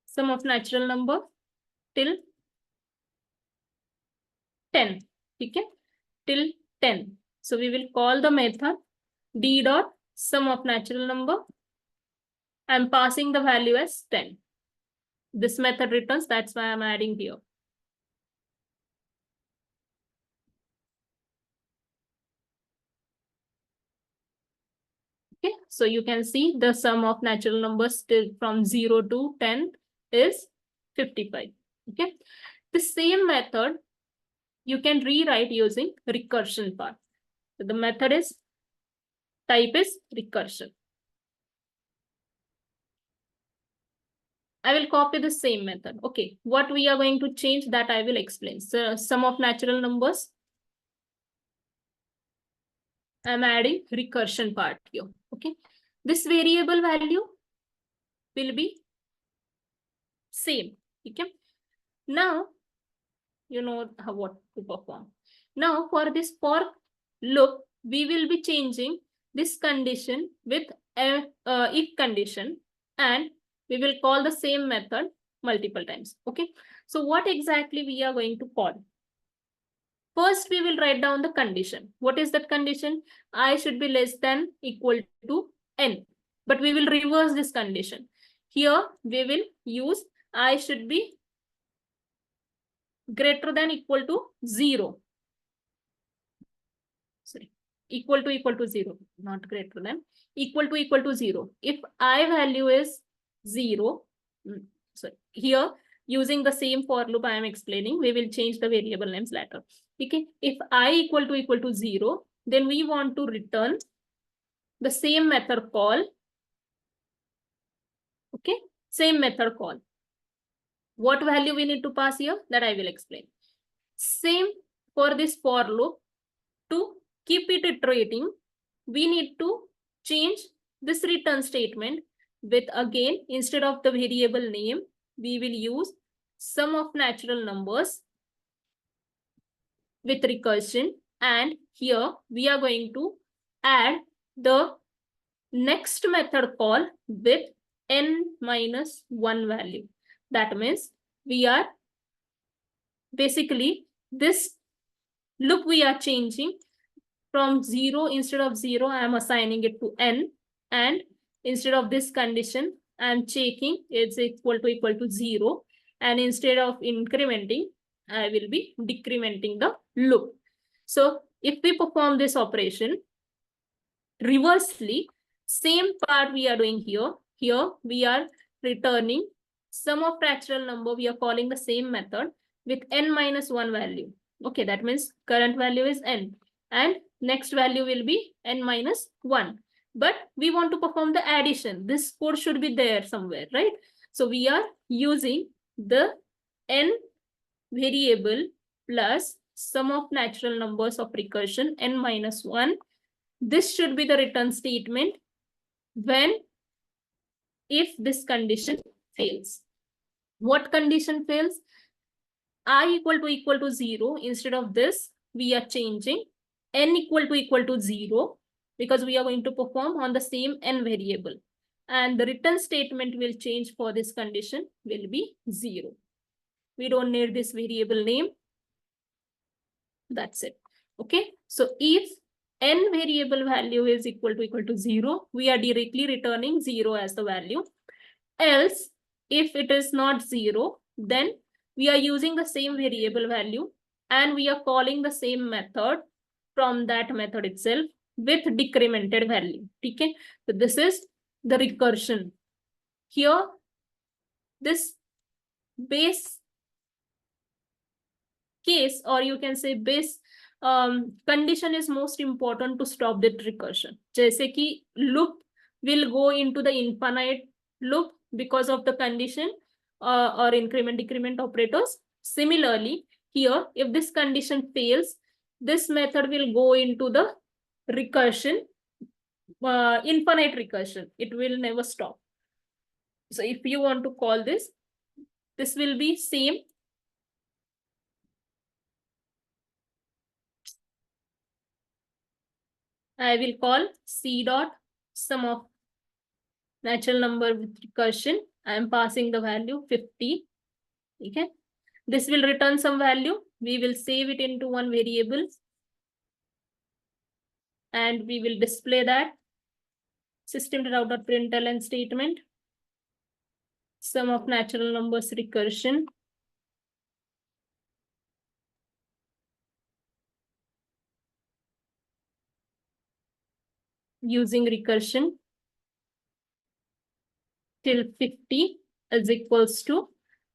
Sum of natural number till 10. Okay. Till 10. So we will call the method D dot sum of natural number. I'm passing the value as 10. This method returns, that's why I'm adding here. So you can see the sum of natural numbers still from 0 to 10 is 55. Okay. The same method you can rewrite using recursion part. So the method is type is recursion. I will copy the same method. Okay, what we are going to change that I will explain. So sum of natural numbers. I'm adding recursion part here. Okay, this variable value will be same. Okay, now you know what to perform. Now for this for loop, we will be changing this condition with a if condition, and we will call the same method multiple times. Okay, so what exactly we are going to call? First, we will write down the condition. What is that condition? I should be less than equal to n. But we will reverse this condition. Here, we will use I should be greater than equal to 0. Sorry, equal to 0, not greater than, equal to 0. If I value is 0, so here using the same for loop I am explaining, we will change the variable names later. Okay, if I equal to 0, then we want to return the same method call. Okay, same method call. What value we need to pass here, that I will explain. Same for this for loop. To keep it iterating, we need to change this return statement with, again, instead of the variable name, we will use sum of natural numbers with recursion, and here we are going to add the next method call with n-1 value. That means we are basically this loop we are changing from 0, instead of 0 I am assigning it to n, and instead of this condition I am checking it's equal to 0, and instead of incrementing I will be decrementing the loop. So if we perform this operation reversely, same part we are doing here. Here we are returning sum of natural number. We are calling the same method with n-1 value. Okay, that means current value is n, and next value will be n-1. But we want to perform the addition. This code should be there somewhere, right? So we are using the n variable plus sum of natural numbers of recursion n-1. This should be the return statement when if this condition fails. What condition fails? I equal to 0. Instead of this, we are changing n equal to 0, because we are going to perform on the same n variable. And the return statement will change for this condition will be 0. We don't need this variable name. That's it. Okay. So if n variable value is equal to 0, we are directly returning 0 as the value. Else, if it is not 0, then we are using the same variable value and we are calling the same method from that method itself with decremented value. Okay. So this is the recursion. Here, this base case, or you can say base condition is most important to stop the recursion. जैसे कि loop will go into the infinite loop because of the condition or increment decrement operators. Similarly, here if this condition fails, this method will go into the recursion, infinite recursion. It will never stop. So if you want to call this, this will be same. I will call C dot sum of natural number with recursion. I am passing the value 50. Okay. This will return some value. We will save it into one variable. And we will display that system.out.println statement. Sum of natural numbers recursion. Using recursion. till 50 is equals to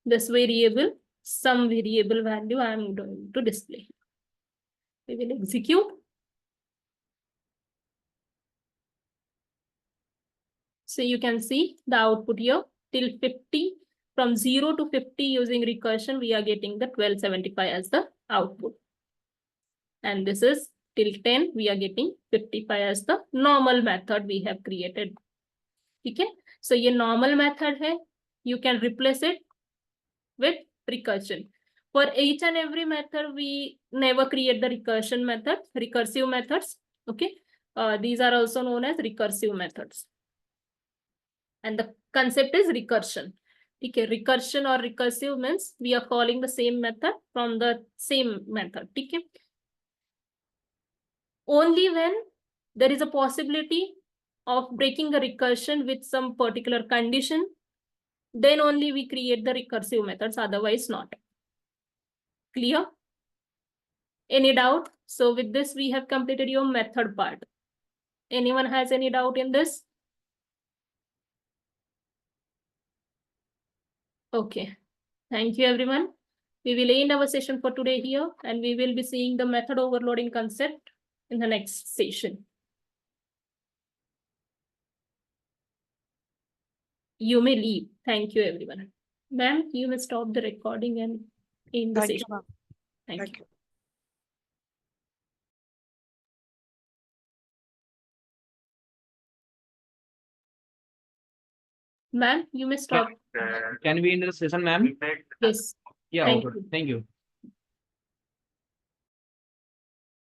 this variable, some variable value I am going to display. We will execute. So you can see the output here till 50. From 0 to 50 using recursion, we are getting the 1275 as the output. And this is till 10, we are getting 55 as the normal method we have created. Okay, so ये normal method है. You can replace it with recursion. For each and every method, we never create the recursion method, recursive methods. Okay, these are also known as recursive methods. And the concept is recursion. Okay, recursion or recursive means we are calling the same method from the same method. Okay. Only when there is a possibility of breaking the recursion with some particular condition, then only we create the recursive methods, otherwise not. Clear? Any doubt? So with this, we have completed your method part. Anyone has any doubt in this? Okay. Thank you, everyone. We will end our session for today here, and we will be seeing the method overloading concept in the next session. You may leave. Thank you, everyone. Ma'am, you may stop the recording and end the session. Thank you. Ma'am, you may stop. Can we end the session, ma'am? Yes. Yeah, Thank okay. you. Thank you.